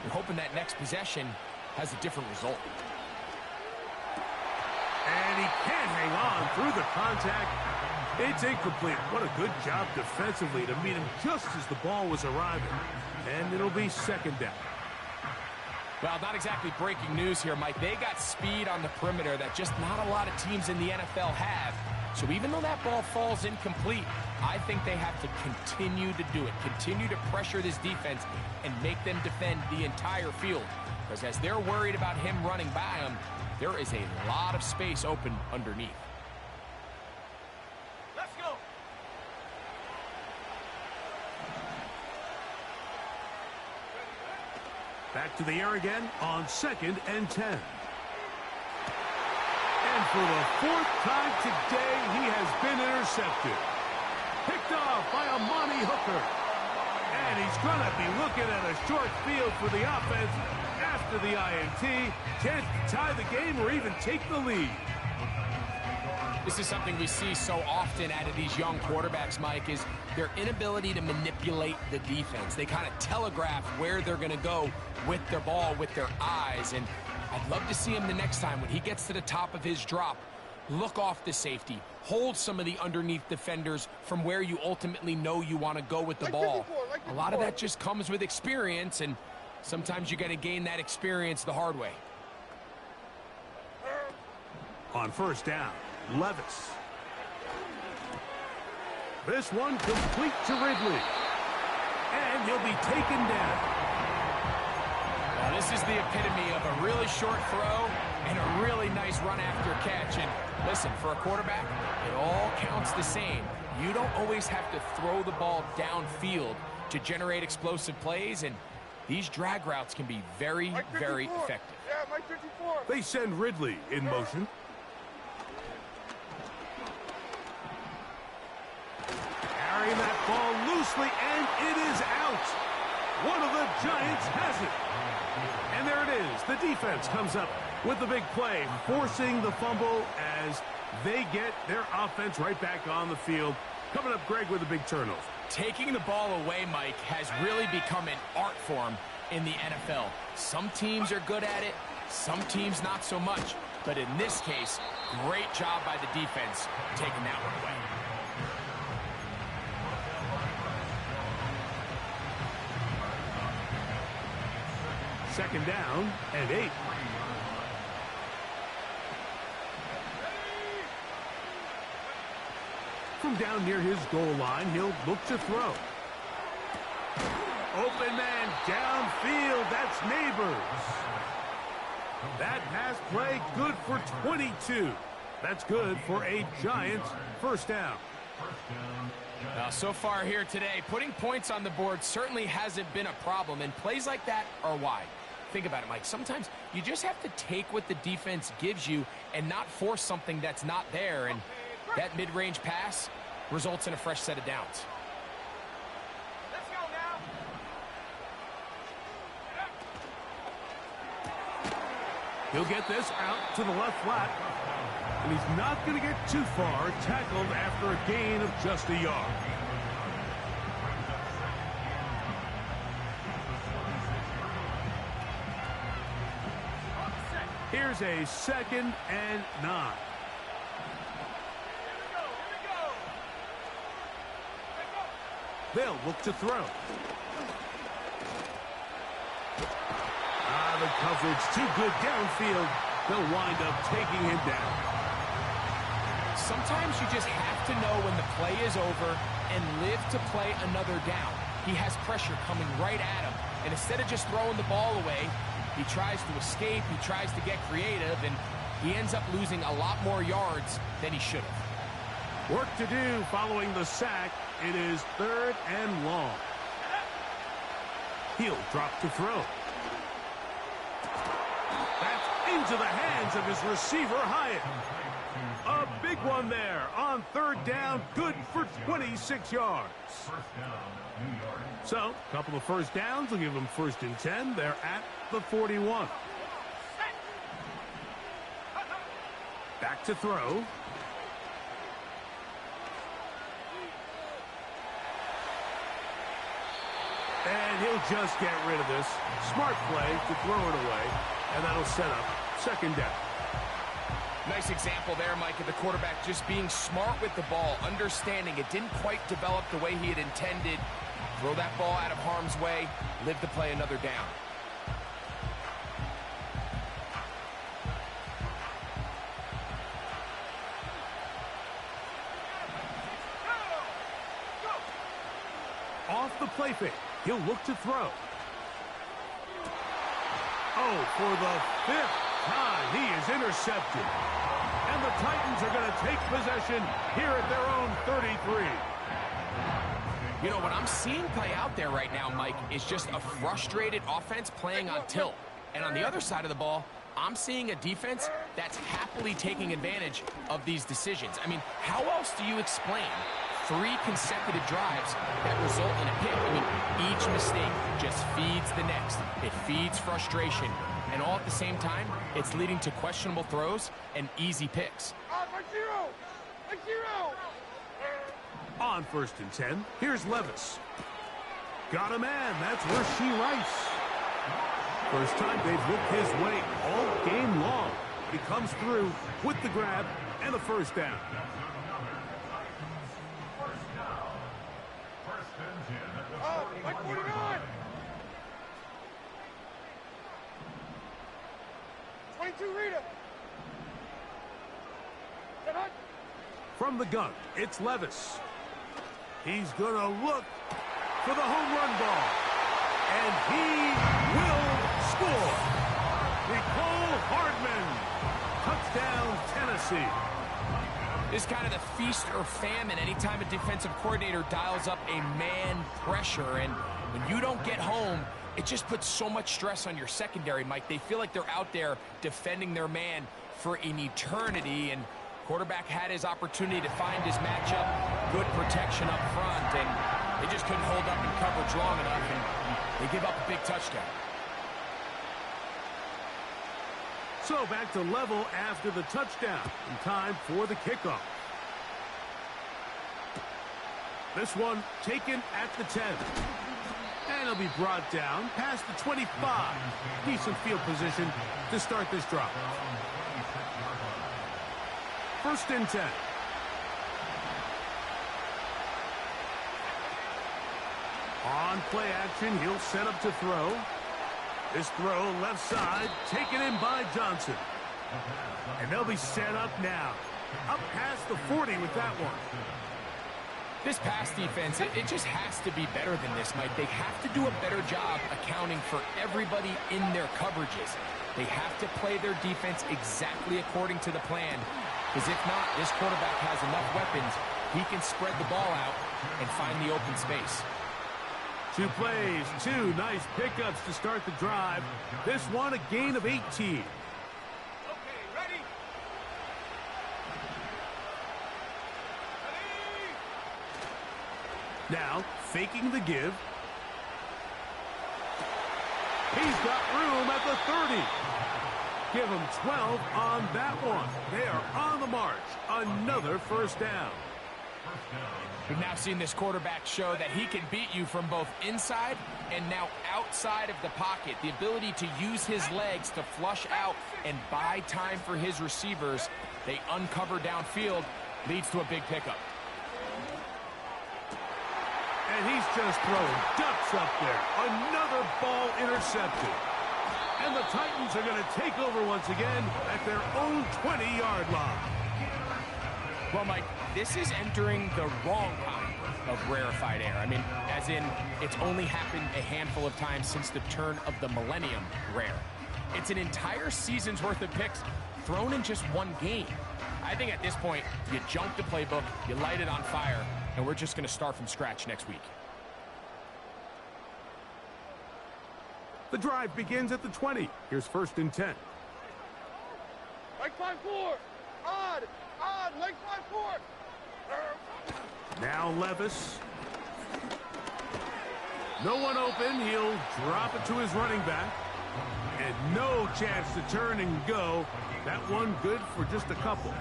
You're hoping that next possession has a different result. And he can't hang on through the contact. It's incomplete. What a good job defensively to meet him just as the ball was arriving. And it'll be 2nd down. Well, not exactly breaking news here, Mike. They got speed on the perimeter that just not a lot of teams in the NFL have. So even though that ball falls incomplete, I think they have to continue to do it, continue to pressure this defense and make them defend the entire field. Because as they're worried about him running by them, there is a lot of space open underneath. Let's go. Back to the air again on 2nd and 10. And for the 4th time today, he has been intercepted. Picked off by Amani Hooker. And he's going to be looking at a short field for the offense after the INT. Chance to tie the game or even take the lead. This is something we see so often out of these young quarterbacks, Mike, is their inability to manipulate the defense. They kind of telegraph where they're going to go with their ball, with their eyes. And I'd love to see him the next time when he gets to the top of his drop. Look off the safety. Hold some of the underneath defenders from where you ultimately know you want to go with the ball. A lot of that just comes with experience, and sometimes you got to gain that experience the hard way. On 1st down, Levis. This one complete to Ridley. And he'll be taken down. Now, this is the epitome of a really short throw and a really nice run after catch. And listen, for a quarterback, it all counts the same. You don't always have to throw the ball downfield to generate explosive plays, and these drag routes can be very, very effective. Yeah, Mike 54. They send Ridley in motion. Carrying that ball loosely, and it is out. One of the Giants has it. And there it is. The defense comes up with the big play, forcing the fumble as they get their offense right back on the field. Coming up, Greg, with a big turnover. Taking the ball away, Mike, has really become an art form in the NFL. Some teams are good at it, some teams not so much. But in this case, great job by the defense taking that one away. Second down and 8. From down near his goal line, he'll look to throw. Open man downfield. That's Neighbors. That pass play good for 22. That's good for a Giants first down. Now, so far here today, putting points on the board certainly hasn't been a problem, and plays like that are why. Think about it, Mike. Sometimes you just have to take what the defense gives you and not force something that's not there, and that mid-range pass results in a fresh set of downs. Let's go now. He'll get this out to the left flat. And he's not going to get too far, tackled after a gain of just a yard. Here's a 2nd and 9. They'll look to throw. The coverage too good downfield. They'll wind up taking him down. Sometimes you just have to know when the play is over and live to play another down. He has pressure coming right at him, and instead of just throwing the ball away, he tries to escape, he tries to get creative, and he ends up losing a lot more yards than he should have. Work to do following the sack. It is 3rd and long. He'll drop to throw. That's into the hands of his receiver, Hyatt. A big one there on 3rd down, good for 26 yards. So, a couple of first downs will give them 1st and 10. They're at the 41. Back to throw. And he'll just get rid of this. Smart play to throw it away, and that'll set up 2nd down. Nice example there, Mike, of the quarterback just being smart with the ball, understanding it didn't quite develop the way he had intended. Throw that ball out of harm's way, live to play another down. Off the play fake, he'll look to throw. Oh, for the 5th time, he is intercepted. And the Titans are going to take possession here at their own 33. You know, what I'm seeing play out there right now, Mike, is just a frustrated offense playing on tilt. And on the other side of the ball, I'm seeing a defense that's happily taking advantage of these decisions. I mean, how else do you explain 3 consecutive drives that result in a pick? I mean, each mistake just feeds the next. It feeds frustration. And all at the same time, it's leading to questionable throws and easy picks. Right zero. Right zero. On 1st and 10, here's Levis. Got a man. That's Rashee Rice. First time they've looked his way all game long. He comes through with the grab and the 1st down. Like 49. 22 Rita. From the gun, it's Levis. He's going to look for the home run ball. And he will score. Nicole Hardman. Touchdown, Tennessee. This is kind of the feast or famine anytime a defensive coordinator dials up a man pressure. And when you don't get home, it just puts so much stress on your secondary, Mike. They feel like they're out there defending their man for an eternity. And quarterback had his opportunity to find his matchup. Good protection up front. And they just couldn't hold up in coverage long enough. And they give up a big touchdown. So back to level after the touchdown. In time for the kickoff. This one taken at the 10. And it'll be brought down past the 25. Decent field position to start this drive. 1st and 10. On play action, he'll set up to throw. This throw left side, taken in by Johnson. And they'll be set up now. Up past the 40 with that one. This pass defense, it just has to be better than this, Mike. They have to do a better job accounting for everybody in their coverages. They have to play their defense exactly according to the plan. Because if not, this quarterback has enough weapons. He can spread the ball out and find the open space. 2 plays, 2 nice pickups to start the drive. This one a gain of 18. Okay, ready? Now, faking the give. He's got room at the 30. Give him 12 on that one. They are on the march. Another first down. We've now seen this quarterback show that he can beat you from both inside and now outside of the pocket. The ability to use his legs to flush out and buy time for his receivers. They uncover downfield, leads to a big pickup. And he's just throwing ducks up there. Another ball intercepted. And the Titans are going to take over once again at their own 20-yard line. Well, Mike, this is entering the wrong kind of rarefied air. I mean, as in, it's only happened a handful of times since the turn of the millennium rare. It's an entire season's worth of picks thrown in just one game. I think at this point, you junk the playbook, you light it on fire, and we're just going to start from scratch next week. The drive begins at the 20. Here's 1st and 10. Leg 5-4. Odd, leg 5-4. Now Levis. No one open. He'll drop it to his running back. And no chance to turn and go. That one good for just a couple.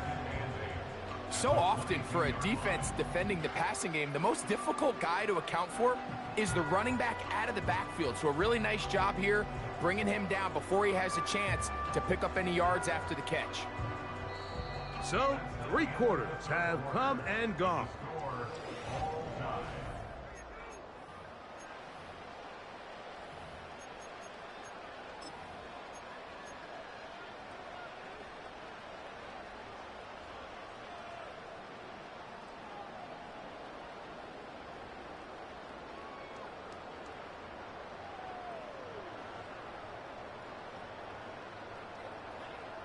So often for a defense defending the passing game, the most difficult guy to account for is the running back out of the backfield. So a really nice job here, bringing him down before he has a chance to pick up any yards after the catch. So, 3 quarters have come and gone.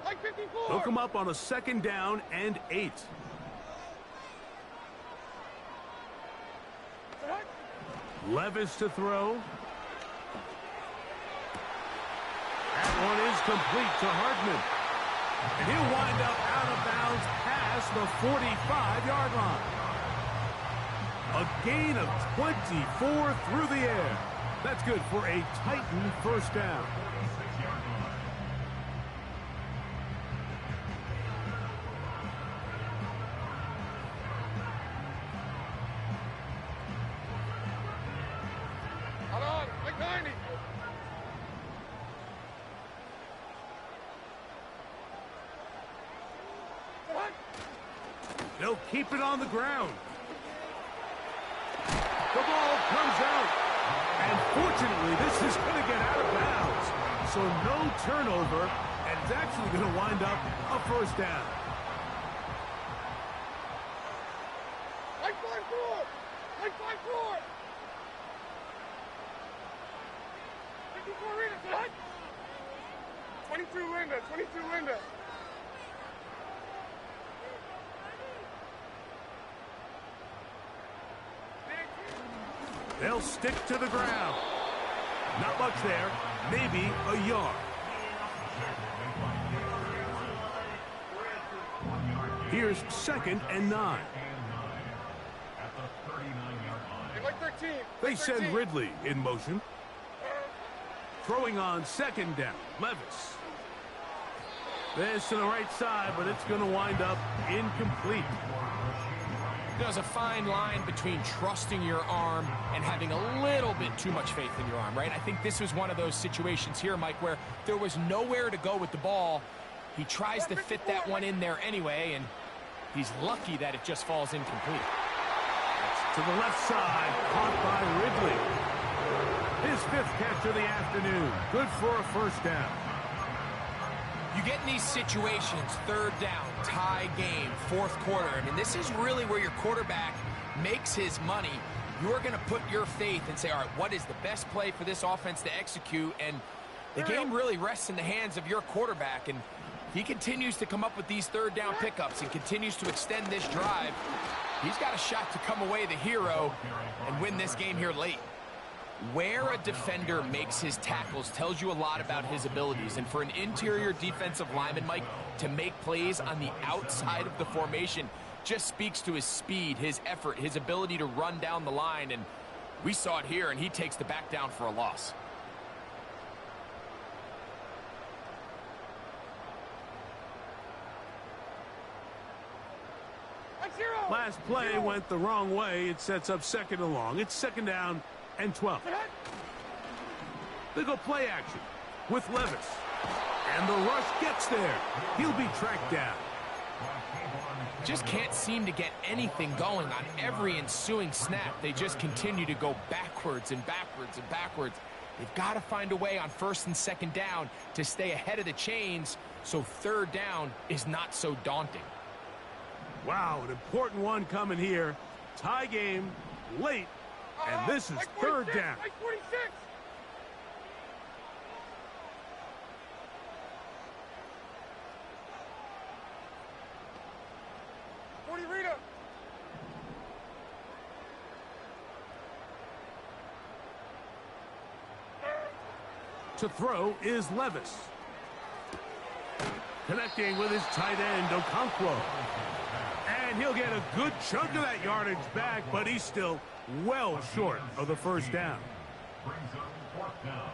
Leg 54. Hook him up on a 2nd down and 8. Levis to throw. That one is complete to Hardman. And he'll wind up out of bounds past the 45-yard line. A gain of 24 through the air. That's good for a Titan first down. Hold on, leg 90. They'll keep it on the ground. The ball comes out. And fortunately, this is going to get out of bounds. So no turnover, and it's actually going to wind up a first down. Leg 5-4. Leg 5-4. 54 Rita, son. 22 Linda, 22 Linda. They'll stick to the ground. Not much there. Maybe a yard. Here's 2nd and 9. Hey, leg 13. They leg send 13. Ridley in motion. Throwing on 2nd down. Levis. This to the right side, but it's going to wind up incomplete. There's a fine line between trusting your arm and having a little bit too much faith in your arm, right? I think this was one of those situations here, Mike, where there was nowhere to go with the ball. He tries to fit that one in there anyway, and he's lucky that it just falls incomplete. To the left side, caught by Ridley. His 5th catch of the afternoon. Good for a first down. You get in these situations, 3rd down, tie game, 4th quarter. I mean, this is really where your quarterback makes his money. You're going to put your faith and say, all right, what is the best play for this offense to execute? And the game really rests in the hands of your quarterback. And he continues to come up with these 3rd down pickups and continues to extend this drive. He's got a shot to come away the hero and win this game here late. Where a defender makes his tackles tells you a lot about his abilities. And for an interior defensive lineman, Mike, to make plays on the outside of the formation just speaks to his speed, his effort, his ability to run down the line. And we saw it here, and he takes the back down for a loss. Last play went the wrong way. It sets up 2nd and long. It's 2nd down and 12. They go play action with Levis. And the rush gets there. He'll be tracked down. Just can't seem to get anything going on every ensuing snap. They just continue to go backwards and backwards and backwards. They've got to find a way on 1st and 2nd down to stay ahead of the chains so 3rd down is not so daunting. Wow, an important one coming here. Tie game, late, and this is 3rd down. 46. Rita. To throw is Levis. Connecting with his tight end, Okonkwo. And he'll get a good chunk of that yardage back, but he's still well short of the 1st down. Brings up 4th down.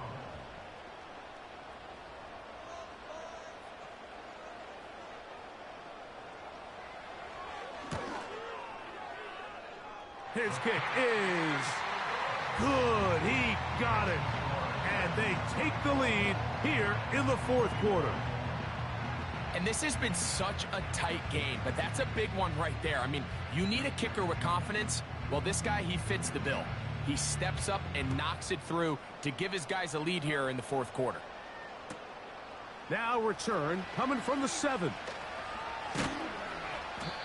His kick is good. He got it. And they take the lead here in the 4th quarter. And this has been such a tight game, but that's a big one right there. I mean, you need a kicker with confidence. Well, this guy, he fits the bill. He steps up and knocks it through to give his guys a lead here in the 4th quarter. Now return coming from the 7.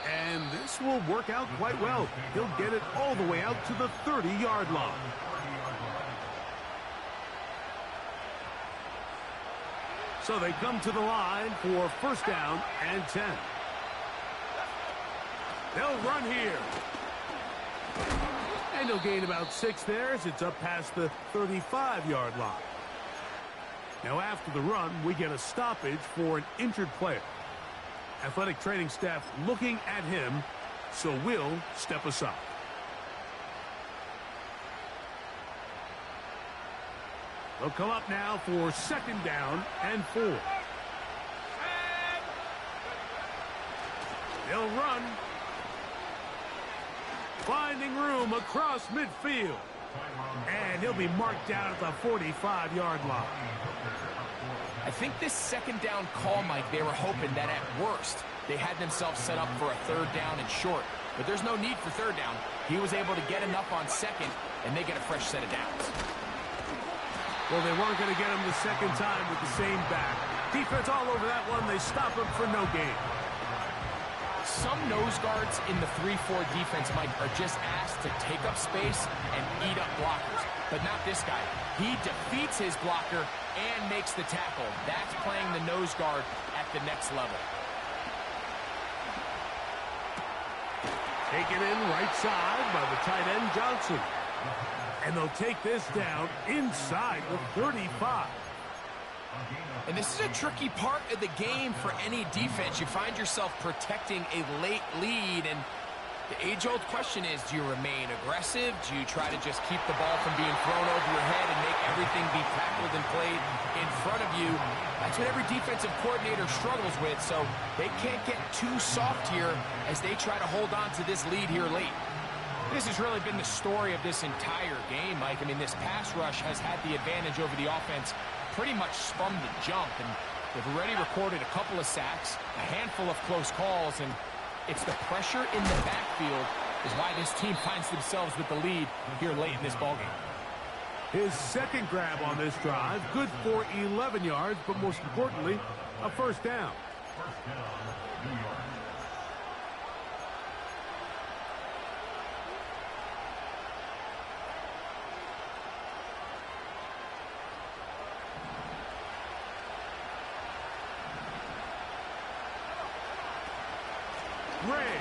And this will work out quite well. He'll get it all the way out to the 30-yard line. So they come to the line for 1st down and 10. They'll run here. And he'll gain about 6 there as it's up past the 35-yard line. Now after the run, we get a stoppage for an injured player. Athletic training staff looking at him, so we'll step aside. They'll come up now for 2nd down and 4. They'll run. Finding room across midfield. And he'll be marked down at the 45-yard line. I think this 2nd down call, Mike, they were hoping that at worst they had themselves set up for a 3rd down and short. But there's no need for 3rd down. He was able to get enough on 2nd, and they get a fresh set of downs. Well, they weren't going to get him the 2nd time with the same back. Defense all over that one. They stop him for no gain. Some nose guards in the 3-4 defense, Mike, are just asked to take up space and eat up blockers. But not this guy. He defeats his blocker and makes the tackle. That's playing the nose guard at the next level. Taken in right side by the tight end, Johnson. And they'll take this down inside the 35. And this is a tricky part of the game for any defense. You find yourself protecting a late lead, and the age-old question is, do you remain aggressive? Do you try to just keep the ball from being thrown over your head and make everything be tackled and played in front of you? That's what every defensive coordinator struggles with, so they can't get too soft here as they try to hold on to this lead here late. This has really been the story of this entire game, Mike. I mean, this pass rush has had the advantage over the offense pretty much from the jump, and they've already recorded a couple of sacks, a handful of close calls, and it's the pressure in the backfield is why this team finds themselves with the lead here late in this ballgame. His second grab on this drive, good for 11 yards, but most importantly, a first down. First down, New York. Ray.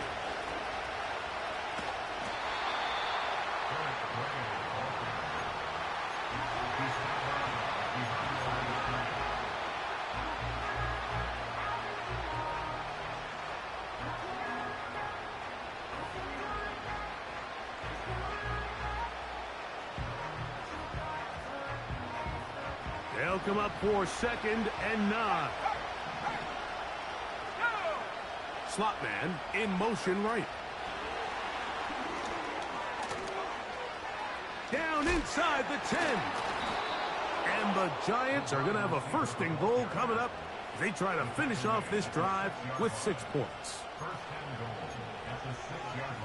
They'll come up for 2nd and 9. Slot man in motion right. Down inside the 10. And the Giants are going to have a 1st and goal coming up. They try to finish off this drive with 6 points. First and goal at the 6-yard line.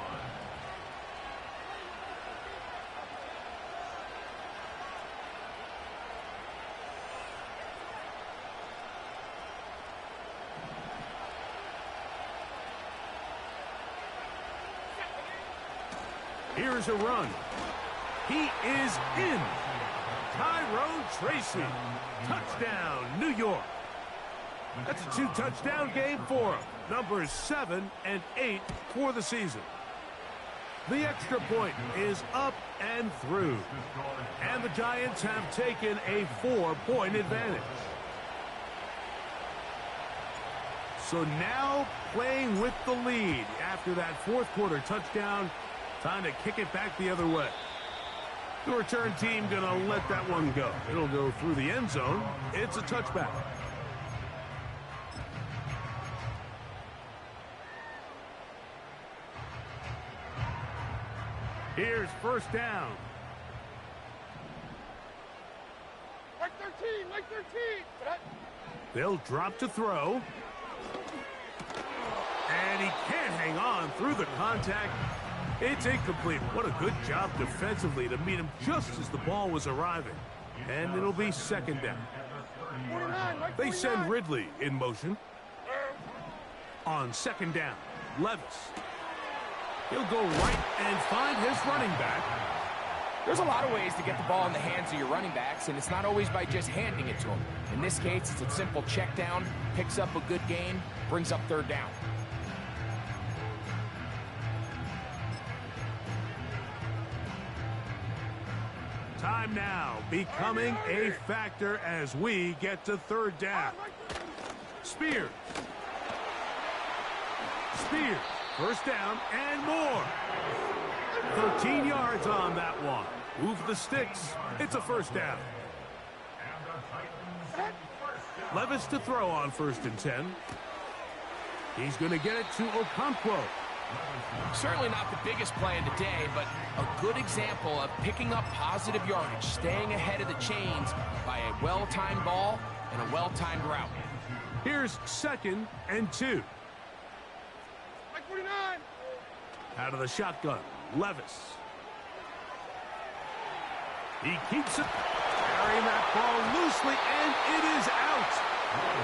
Here's a run. He is in. Tyrone Tracy. Touchdown, New York. That's a 2-touchdown game for him. Numbers 7 and 8 for the season. The extra point is up and through. And the Giants have taken a 4-point advantage. So now playing with the lead after that 4th quarter touchdown. Time to kick it back the other way. The return team going to let that one go. It'll go through the end zone. It's a touchback. Here's first down. Like 13, like 13. They'll drop to throw. And he can't hang on through the contact. It's incomplete. What a good job defensively to meet him just as the ball was arriving. And it'll be 2nd down. 49, like They 49. send Ridley in motion. On 2nd down, Levis. He'll go right and find his running back. There's a lot of ways to get the ball in the hands of your running backs, and it's not always by just handing it to them. In this case, it's a simple check down, picks up a good gain, brings up 3rd down. Time now becoming a factor as we get to 3rd down. Spears. Spears. First down and more. 13 yards on that one. Move the sticks. It's a 1st down. Levis to throw on 1st and 10. He's going to get it to Okonkwo. Certainly not the biggest play of the day, but a good example of picking up positive yardage, staying ahead of the chains by a well-timed ball and a well-timed route. Here's 2nd and 2. Like 49. Out of the shotgun, Levis. He keeps it, carrying that ball loosely, and it is out.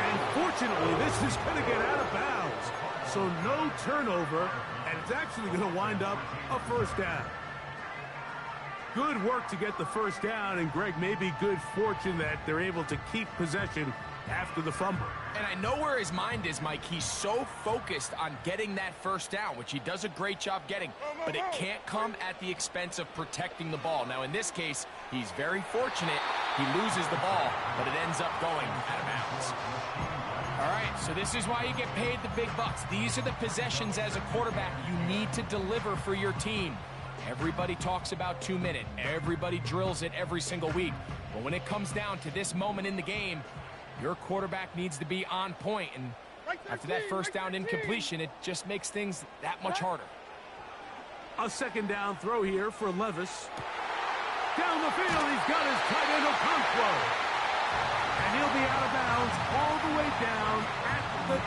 And fortunately, this is going to get out of bounds. So no turnover, and it's actually going to wind up a 1st down. Good work to get the 1st down, and Greg, maybe good fortune that they're able to keep possession after the fumble. And I know where his mind is, Mike. He's so focused on getting that 1st down, which he does a great job getting, but it can't come at the expense of protecting the ball. Now, in this case, he's very fortunate. He loses the ball, but it ends up going out of bounds. All right, so this is why you get paid the big bucks. These are the possessions as a quarterback you need to deliver for your team. Everybody talks about 2-minute. Everybody drills it every single week. But when it comes down to this moment in the game, your quarterback needs to be on point. And after that 1st down incompletion, it just makes things that much harder. A 2nd down throw here for Levis. Down the field, he's got his tight end Okonkwo. And he'll be out of bounds all the way down at the 10.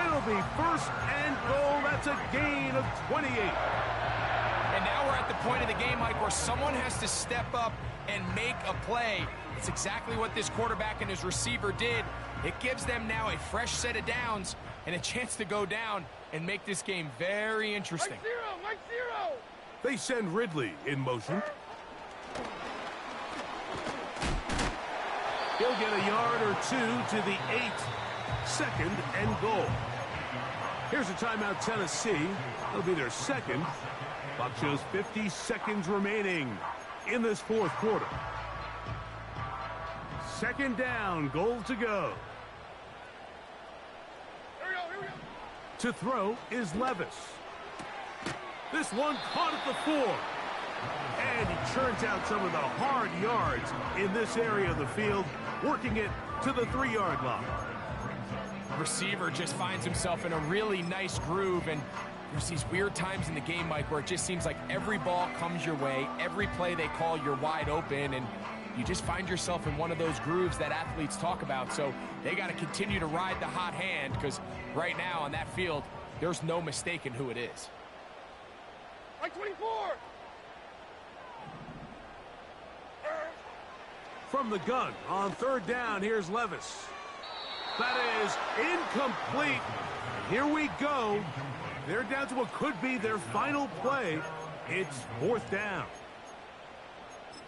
It'll be 1st and goal. That's a gain of 28. And now we're at the point of the game, Mike, where someone has to step up and make a play. It's exactly what this quarterback and his receiver did. It gives them now a fresh set of downs and a chance to go down and make this game very interesting. Mike zero, Mike zero. They send Ridley in motion. He'll get a yard or two to the 8. 2nd and goal. Here's a timeout, Tennessee. It'll be their second. Clock shows 50 seconds remaining in this 4th quarter. 2nd down, goal to go. Here we go, here we go. To throw is Levis. This one caught at the 4. And he churns out some of the hard yards in this area of the field, working it to the 3-yard line. Receiver just finds himself in a really nice groove, and there's these weird times in the game, Mike, where it just seems like every ball comes your way, every play they call, you're wide open, and you just find yourself in one of those grooves that athletes talk about. So they got to continue to ride the hot hand, because right now on that field, there's no mistaking who it is. Mike 24. From the gun on 3rd down, here's Levis. That is incomplete. Here we go. They're down to what could be their final play. It's 4th down.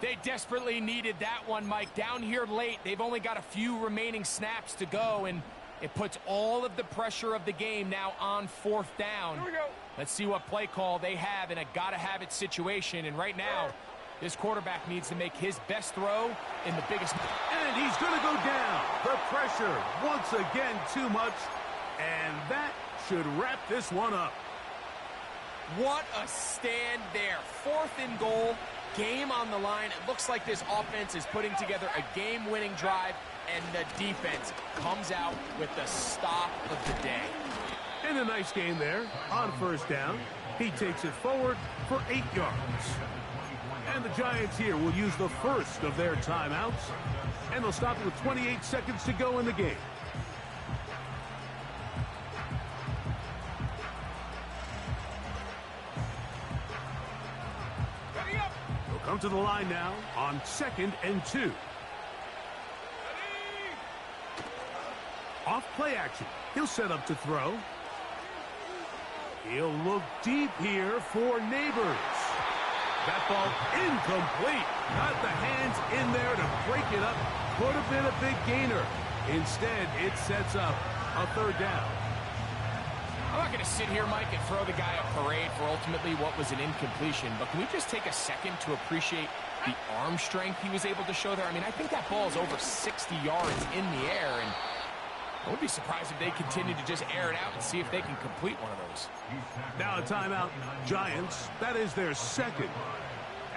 They desperately needed that one, Mike. Down here late, they've only got a few remaining snaps to go, and it puts all of the pressure of the game now on 4th down. Here we go. Let's see what play call they have in a gotta-have-it situation, and right now, this quarterback needs to make his best throw in the biggest... And he's going to go down. The pressure, once again, too much. And that should wrap this one up. What a stand there. 4th and goal, game on the line. It looks like this offense is putting together a game-winning drive, and the defense comes out with the stop of the day. And a nice game there on 1st down. He takes it forward for 8 yards. And the Giants here will use the first of their timeouts. And they'll stop it with 28 seconds to go in the game. Ready up. They'll come to the line now on 2nd and 2. Ready. Off play action. He'll set up to throw. He'll look deep here for Neighbors. That ball incomplete. Got the hands in there to break it up. Could have been a big gainer. Instead, it sets up a 3rd down. I'm not going to sit here, Mike, and throw the guy a parade for ultimately what was an incompletion, but can we just take a second to appreciate the arm strength he was able to show there? I mean, I think that ball is over 60 yards in the air, and I would be surprised if they continue to just air it out and see if they can complete one of those. Now a timeout, Giants. That is their 2nd,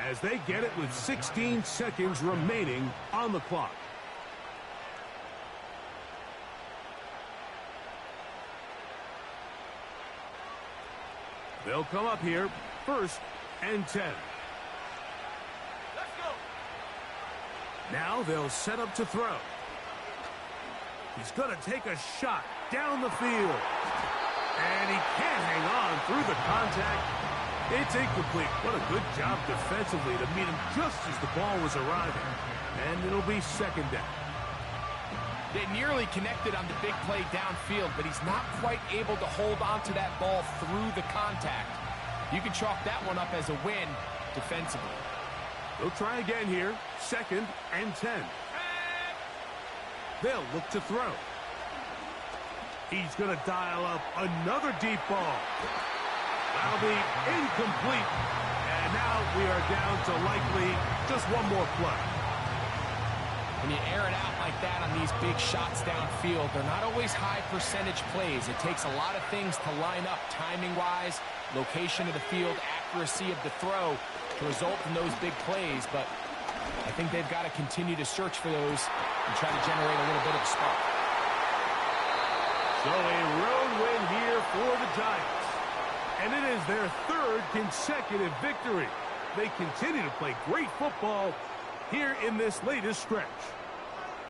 as they get it with 16 seconds remaining on the clock. They'll come up here, 1st and 10. Let's go. Now they'll set up to throw. He's going to take a shot down the field. And he can't hang on through the contact. It's incomplete. What a good job defensively to meet him just as the ball was arriving. And it'll be 2nd down. They nearly connected on the big play downfield, but he's not quite able to hold on to that ball through the contact. You can chalk that one up as a win defensively. They'll try again here. 2nd and 10. They'll look to throw. He's going to dial up another deep ball. That'll be incomplete. And now we are down to likely just one more play. When you air it out like that on these big shots downfield, they're not always high percentage plays. It takes a lot of things to line up timing-wise, location of the field, accuracy of the throw to result in those big plays. But I think they've got to continue to search for those and try to generate a little bit of a spark. So a road win here for the Giants. And it is their 3rd consecutive victory. They continue to play great football here in this latest stretch.